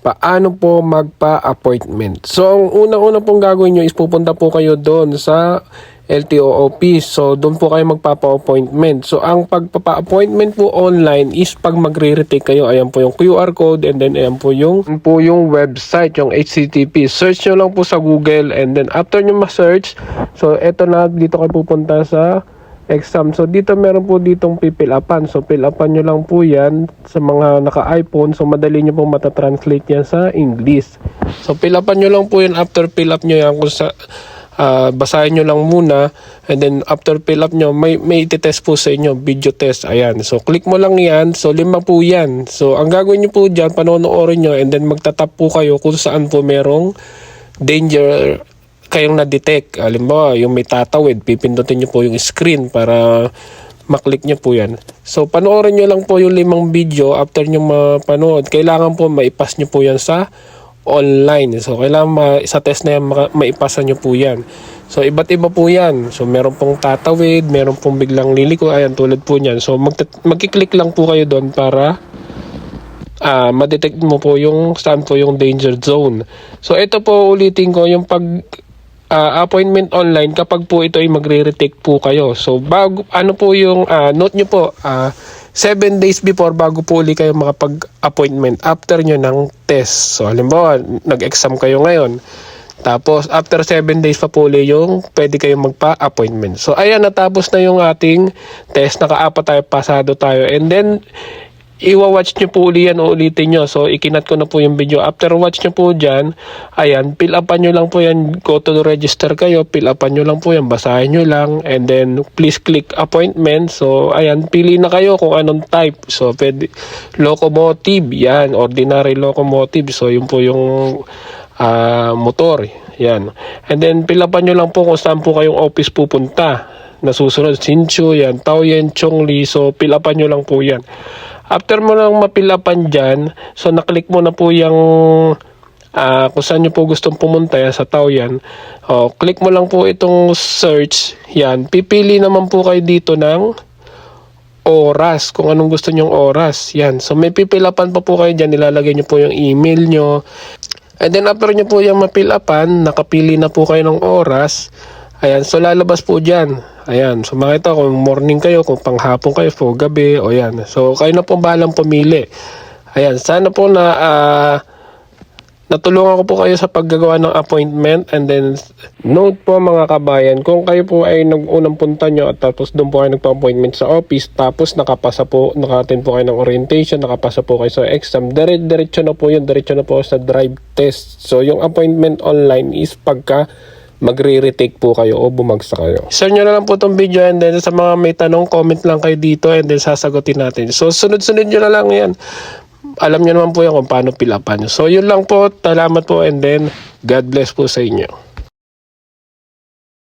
paano po magpa-appointment. So, ang una-una pong gagawin nyo is pupunta po kayo doon sa LTO office. So, doon po kayo magpapa-appointment. So, ang pagpapa-appointment po online is pag magre-retake kayo, ayan po yung QR code and then ayan po yung website, yung HTTP. Search nyo lang po sa Google and then after nyo ma-search, so, eto na, dito kayo pupunta sa exam. So, dito meron po ditong pipilapan. So, pilapan nyo lang po yan sa mga naka-iPhone. So, madali nyo po matatranslate yan sa English. So, pilapan nyo lang po yan. After fill up nyo yan, kung sa basahin nyo lang muna. And then, after fill up nyo, may iti-test po sa inyo. Video test. Ayan. So, click mo lang yan. So, 5 po yan. So, ang gagawin nyo po dyan, panonoorin nyo. And then, magtatap po kayo kung saan po merong danger kayong na-detect. Halimbawa, yung may tatawid, pipindutin nyo po yung screen para maklik nyo po yan. So, panoorin nyo lang po yung 5 video. After nyo mapanood, kailangan po maipas nyo po yan sa online. So, kailangan sa test na yan, maipasa nyo po yan. So, iba't iba po yan. So, meron pong tatawid, meron pong biglang liliko. Ayan, tulad po yan. So, magkiklik lang po kayo doon para ma-detect mo po yung saan po yung danger zone. So, ito po ulitin ko, yung appointment online kapag po ito ay magre-retake po kayo. So, bago, ano po yung, note nyo po, 7 days before bago po uli kayo makapag-appointment after nyo ng test. So, halimbawa, nag-exam kayo ngayon. Tapos, after 7 days pa po uli yung pwede kayong magpa-appointment. So, ayan, natapos na yung ating test. Naka-apat tayo, pasado tayo. And then, iwa-watch nyo po uli yan o ulitin nyo. So, ikinat ko na po yung video. After watch nyo po dyan, ayan, fill upan nyo lang po yan. Go to the register kayo. Fill upan nyo lang po yan. Basahin nyo lang. And then, please click appointment. So, ayan, pili na kayo kung anong type. So, pwede, locomotive. Yan, ordinary locomotive. So, yun po yung motor. Yan. And then, fill upan nyo lang po kung saan po kayong office pupunta. Nasusunod, Hsinchu, yan, Taoyuan, Chongli. So, fill upan nyo lang po yan. After mo lang mapilapan dyan, so naklik mo na po yung kung saan nyo po gustong pumunta yan, sa Taoyuan. Click mo lang po itong search. Yan. Pipili naman po kayo dito ng oras. Kung anong gusto nyong oras. Yan. So may pipilapan pa po kayo dyan. Nilalagay nyo po yung email nyo. And then after nyo po yung mapilapan, nakapili na po kayo ng oras. Ayan. So lalabas po dyan. Ayan, so makita kung morning kayo, kung panghapon kayo, o gabi, o yan. So, kayo na po bahalang pumili. Ayan, sana po na natulungan ko po kayo sa paggagawa ng appointment. And then, note po mga kabayan, kung kayo po ay nag-unang punta nyo at tapos doon po kayo nagpa-appointment sa office, tapos naka-attend po kayo ng orientation, nakapasa po kayo sa exam, diretso na po yun, diretso na po sa drive test. So, yung appointment online is pagka magre-retake po kayo o bumagsak kayo. Share nyo na lang po itong video and then sa mga may tanong, comment lang kayo dito and then sasagutin natin. So, sunod-sunod nyo na lang yan. Alam nyo naman po yan kung paano pilapan nyo. So, yun lang po. Salamat po and then God bless po sa inyo.